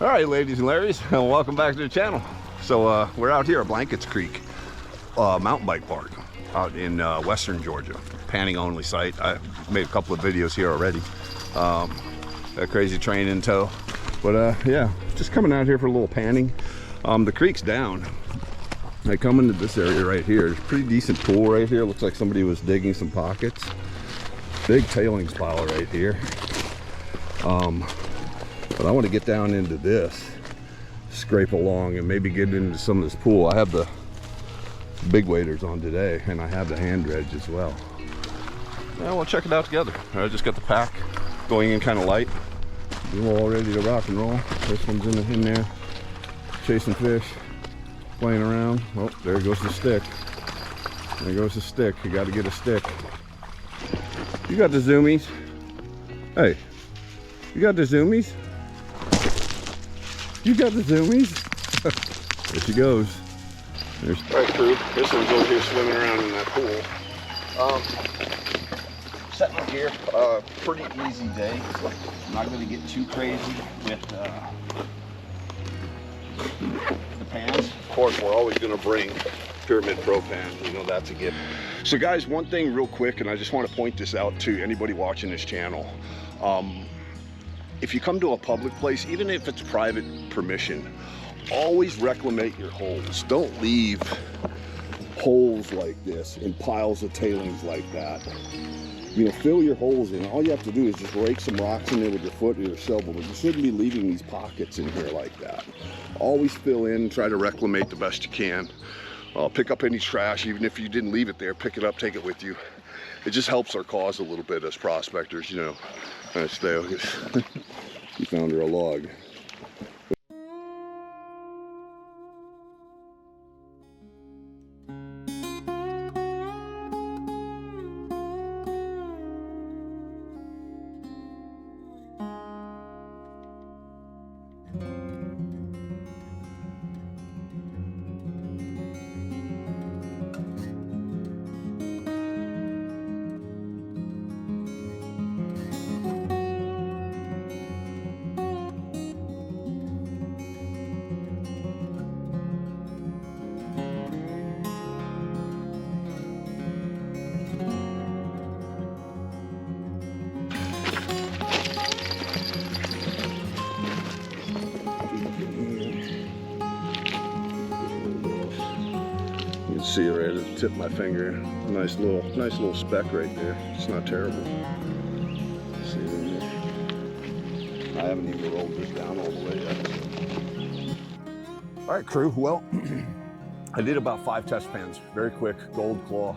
All right, ladies and Larrys, welcome back to the channel. So we're out here at Blankets Creek mountain bike park out in western Georgia, panning only site. I made a couple of videos here already. A crazy train in tow, but yeah, just coming out here for a little panning. The creek's down. I come into this area right here. There's a pretty decent pool right here. Looks like somebody was digging some pockets. Big tailings pile right here. But I want to get down into this, scrape along, and maybe get into some of this pool. I have the big waders on today, and I have the hand dredge as well. Yeah, we'll check it out together. I just got the pack going in kind of light. We're all ready to rock and roll. This one's in there, chasing fish, playing around. Oh, there goes the stick. There goes the stick. You got to get a stick. You got the zoomies. Hey, you got the zoomies? You got the zoomies? There she goes. There's... All right, crew. This one's over here swimming around in that pool. Setting up here. Pretty easy day. I'm not going to get too crazy with the pans. Of course, we're always going to bring Pyramid Pro pan. You know that's a gift. So, guys, one thing real quick, and I just want to point this out to anybody watching this channel. If you come to a public place, even if it's private permission, always reclimate your holes. Don't leave holes like this in piles of tailings like that. You know, fill your holes in. All you have to do is just rake some rocks in there with your foot or your shovel, but you shouldn't be leaving these pockets in here like that. Always fill in, try to reclimate the best you can. Pick up any trash, even if you didn't leave it there, pick it up, take it with you. It just helps our cause a little bit as prospectors, you know. You found her a log. See it right at the tip of my finger. Nice little speck right there. It's not terrible. See it in there. I haven't even rolled this down all the way yet. All right, crew. Well, I did about 5 test pans. Very quick. Gold claw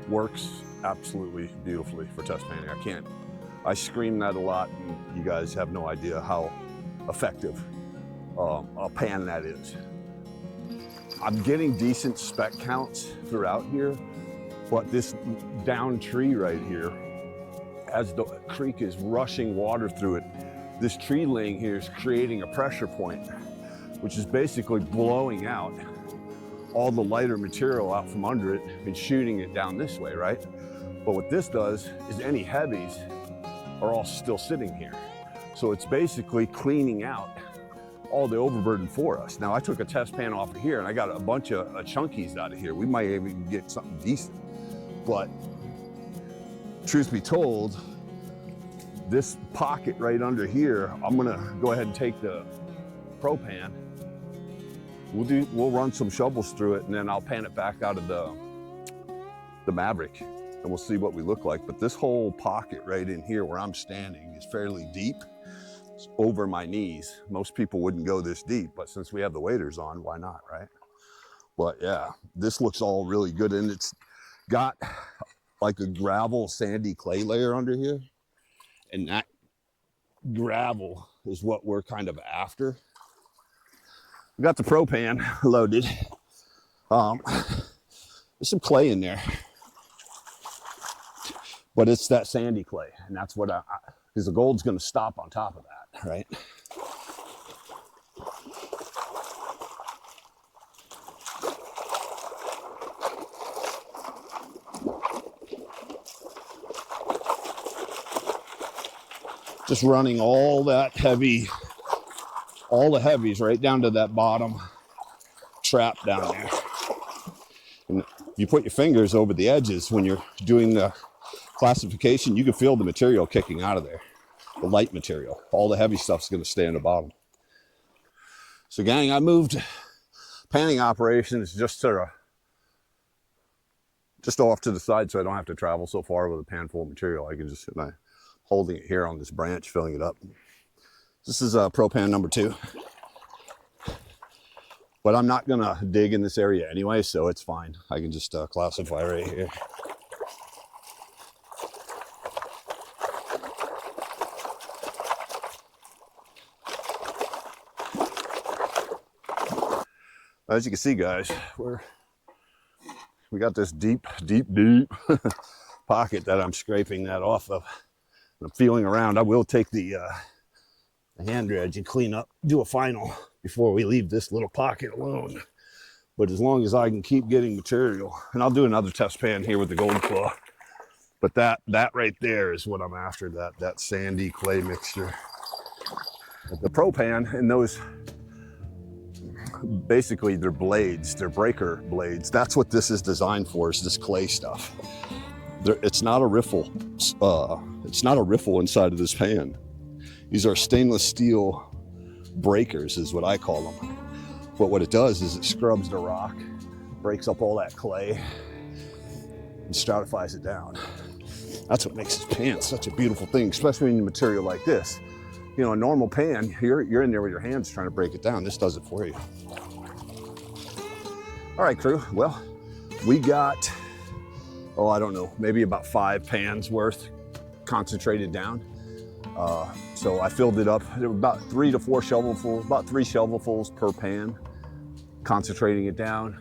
works absolutely beautifully for test panning. I scream that a lot, and you guys have no idea how effective a pan that is. I'm getting decent speck counts throughout here, but this down tree right here, as the creek is rushing water through it, this tree laying here is creating a pressure point, which is basically blowing out all the lighter material out from under it and shooting it down this way, right? But what this does is any heavies are all still sitting here. So it's basically cleaning out all the overburden for us. Now I took a test pan off of here and I got a bunch of chunkies out of here. We might even get something decent. But truth be told, this pocket right under here, I'm gonna go ahead and take the Pro pan. We'll run some shovels through it, and then I'll pan it back out of the Maverick, and we'll see what we look like. But this whole pocket right in here where I'm standing is fairly deep. It's over my knees. Most people wouldn't go this deep, but since we have the waders on, why not, right? But yeah, this looks all really good, and it's got like a gravel sandy clay layer under here, and that gravel is what we're kind of after. We got the Pro pan loaded. There's some clay in there, but it's that sandy clay, and that's what because the gold's going to stop on top of that, right? Just running all that heavy all the heavies right down to that bottom trap down there. And you put your fingers over the edges when you're doing the classification, you can feel the material kicking out of there, the light material. All the heavy stuff's going to stay in the bottom. So gang, I moved panning operations just off to the side so I don't have to travel so far with a pan full of material. I can just, holding it here on this branch, filling it up. This is propane number 2. But I'm not gonna dig in this area anyway, so it's fine. I can just classify right here. As you can see, guys, we got this deep pocket that I'm scraping that off of. And I'm feeling around. I will take the hand dredge and clean up, do a final before we leave this little pocket alone. But as long as I can keep getting material, and I'll do another test pan here with the gold claw. But that right there is what I'm after, that sandy clay mixture. The propan and those, basically they're blades, they're breaker blades. That's what this is designed for, is this clay stuff. It's not a riffle. It's not a riffle inside of this pan. These are stainless steel breakers is what I call them. But what it does is it scrubs the rock, breaks up all that clay, and stratifies it down. That's what makes this pan such a beautiful thing, especially in a material like this. You know, a normal pan, you're in there with your hands trying to break it down. This does it for you. All right, crew. Well, we got, I don't know, maybe about 5 pans worth concentrated down. So I filled it up. There were about 3 to 4 shovelfuls, about 3 shovelfuls per pan, concentrating it down.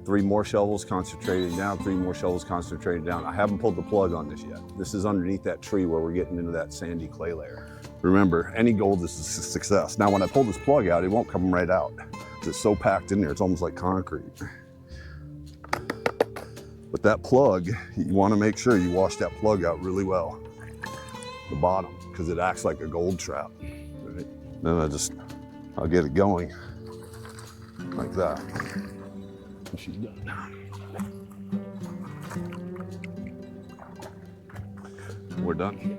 3 more shovels concentrating down, 3 more shovels concentrating down. I haven't pulled the plug on this yet. This is underneath that tree where we're getting into that sandy clay layer. Remember, any gold is a success. Now, when I pull this plug out, it won't come right out. It's so packed in there, it's almost like concrete. But that plug, you want to make sure you wash that plug out really well, the bottom, because it acts like a gold trap. Right? Then I'll get it going like that. And she's done. We're done.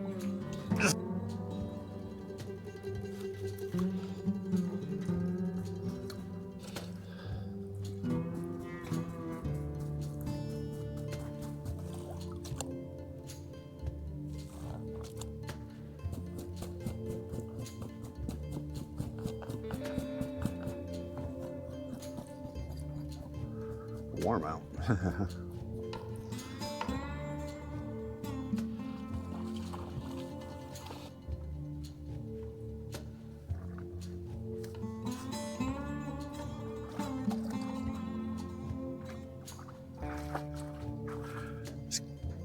Warm out.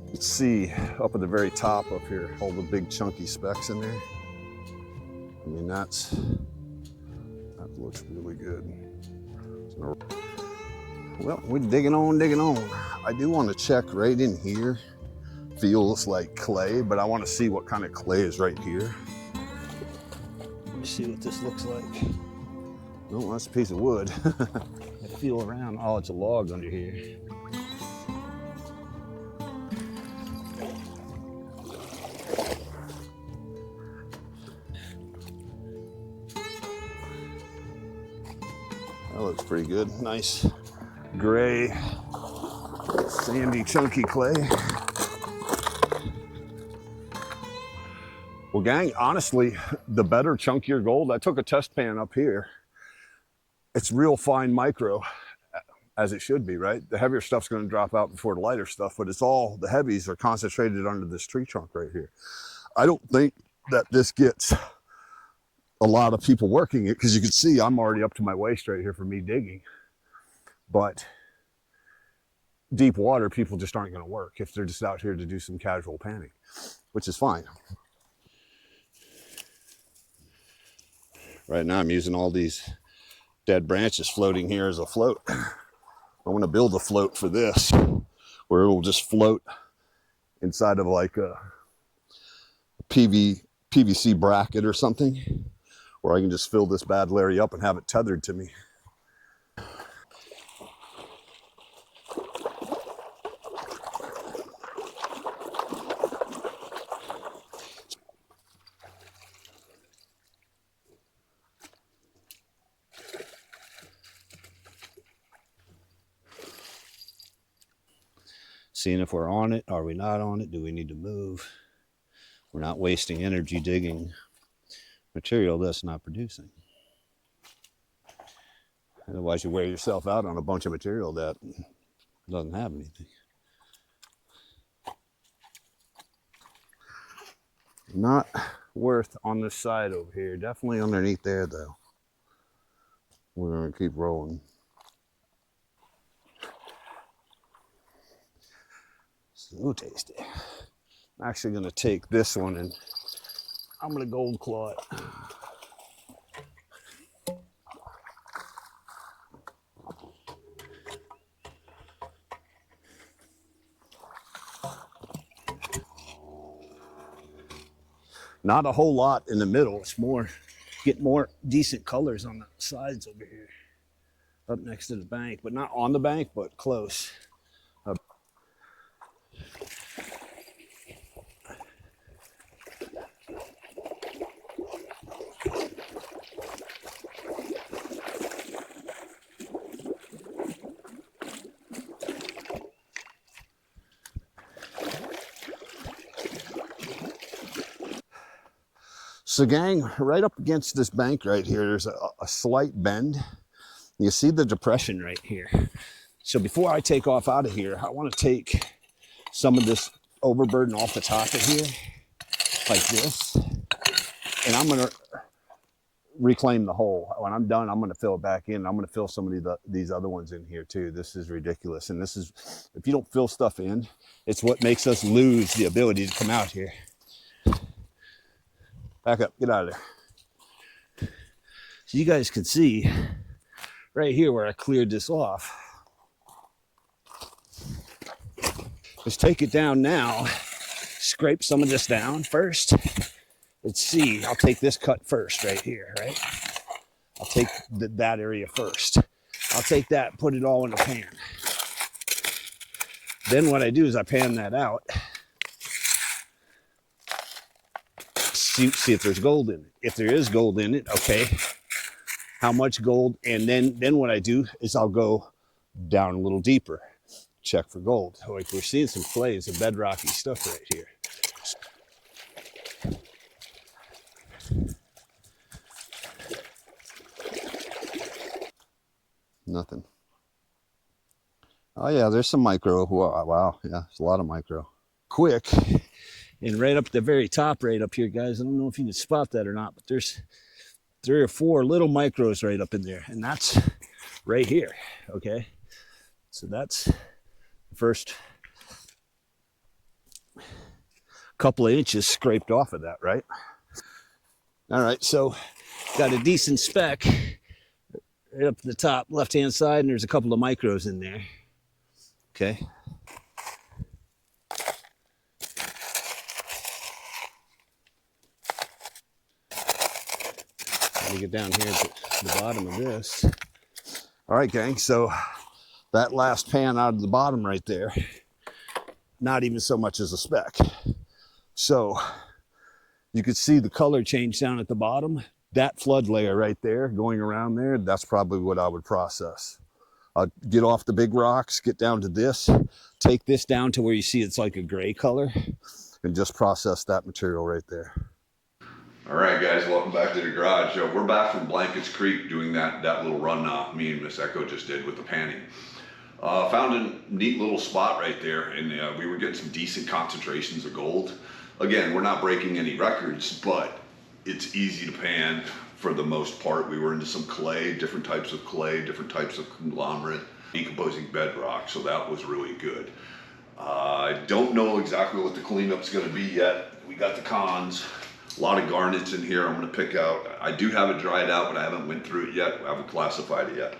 Let's see up at the very top up here, all the big chunky specks in there. I mean, that looks really good. So, well, we're digging on. I do want to check right in here. Feels like clay, but I want to see what kind of clay is right here. Let me see what this looks like. Oh, that's a piece of wood. I feel around. Oh, it's a log under here. That looks pretty good. Nice gray, sandy, chunky clay. Well, gang, honestly, the better, chunkier gold, I took a test pan up here. It's real fine micro, as it should be, right? The heavier stuff's gonna drop out before the lighter stuff, but it's all, the heavies are concentrated under this tree trunk right here. I don't think that this gets a lot of people working it, because you can see I'm already up to my waist right here for me digging. But deep water, people just aren't going to work if they're just out here to do some casual panning, which is fine. Right now I'm using all these dead branches floating here as a float. I want to build a float for this where it will just float inside of like a PVC bracket or something, Or I can just fill this bad Larry up and have it tethered to me. Seeing if we're on it, are we not on it? Do we need to move? We're not wasting energy digging material that's not producing. Otherwise you wear yourself out on a bunch of material that doesn't have anything. Not worth on this side over here. Definitely underneath there though. We're gonna keep rolling. So tasty. I'm actually gonna take this one and I'm gonna gold claw it. Not a whole lot in the middle. It's more, get more decent colors on the sides over here. Up next to the bank, but not on the bank, but close. So gang, right up against this bank right here, there's a slight bend. You see the depression right here. So before I take off out of here, I want to take some of this overburden off the top of here, like this. And I'm going to reclaim the hole. When I'm done, I'm going to fill it back in. I'm going to fill some of these other ones in here too. This is ridiculous. And this is, if you don't fill stuff in, it's what makes us lose the ability to come out here. Back up, get out of there. So you guys can see right here where I cleared this off. Let's take it down now. Scrape some of this down first. Let's see, I'll take this cut first right here, right? I'll take that area first. I'll take that and put it all in a pan. Then what I do is I pan that out. See if there's gold in it. If there is gold in it, okay. How much gold? And then what I do is I'll go down a little deeper. Check for gold. Like we're seeing some clay, some bedrocky stuff right here. Nothing. Oh yeah, there's some micro. Wow, yeah, there's a lot of micro. Quick. And right up at the very top, right up here, guys, I don't know if you can spot that or not, but there's 3 or 4 little micros right up in there. And that's right here, okay? So that's the first couple of inches scraped off of that, right? All right, so got a decent speck right up at the top, left-hand side, and there's a couple of micros in there, okay? Let me get down here at the bottom of this. All right, gang, so that last pan out of the bottom right there, not even so much as a speck. So you could see the color change down at the bottom. That flood layer right there, going around there, that's probably what I would process. I'll get off the big rocks, get down to this, take this down to where you see it's like a gray color, and just process that material right there. All right, guys, welcome back to the garage. We're back from Blankets Creek doing that little run me and Miss Echo just did with the panning. Found a neat little spot right there, and we were getting some decent concentrations of gold. Again, we're not breaking any records, but it's easy to pan for the most part. We were into some clay, different types of clay, different types of conglomerate, decomposing bedrock, so that was really good. I don't know exactly what the cleanup's gonna be yet. We got the cons. A lot of garnets in here I'm going to pick out. I do have it dried out, but I haven't went through it yet. I haven't classified it yet.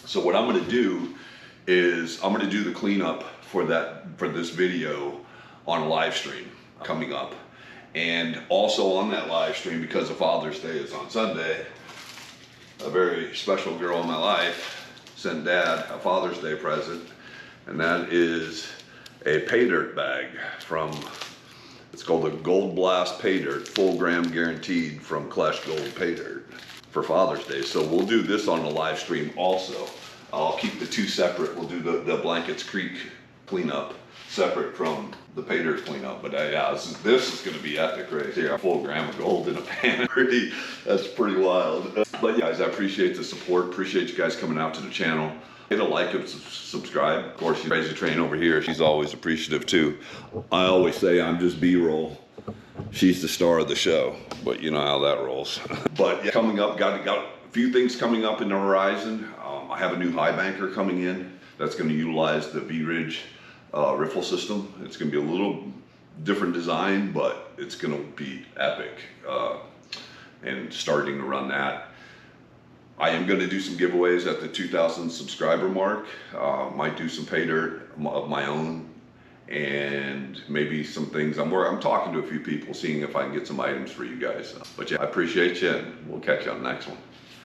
So what I'm going to do is I'm going to do the cleanup for this video on a live stream coming up. And also on that live stream, because the Father's Day is on Sunday, a very special girl in my life sent Dad a Father's Day present, and that is a pay dirt bag from, it's called a Gold Blast Pay Dirt, full gram guaranteed from Clash Gold Pay Dirt for Father's Day. So we'll do this on the live stream also. I'll keep the two separate. We'll do the Blankets Creek cleanup separate from the pay dirt cleanup. But yeah, this is going to be epic right here. A full gram of gold in a pan. That's pretty wild. But yeah, guys, I appreciate the support. Appreciate you guys coming out to the channel. Hit a like and subscribe. Of course, Crazy Train over here, she's always appreciative too. I always say I'm just B-roll. She's the star of the show, but you know how that rolls. But yeah, coming up, got a few things coming up in the horizon. I have a new high banker coming in that's going to utilize the V-Ridge riffle system. It's going to be a little different design, but it's going to be epic. And starting to run that. I am going to do some giveaways at the 2,000 subscriber mark. Might do some pay dirt of my own, and maybe some things. I'm talking to a few people, seeing if I can get some items for you guys. But yeah, I appreciate you, and we'll catch you on the next one.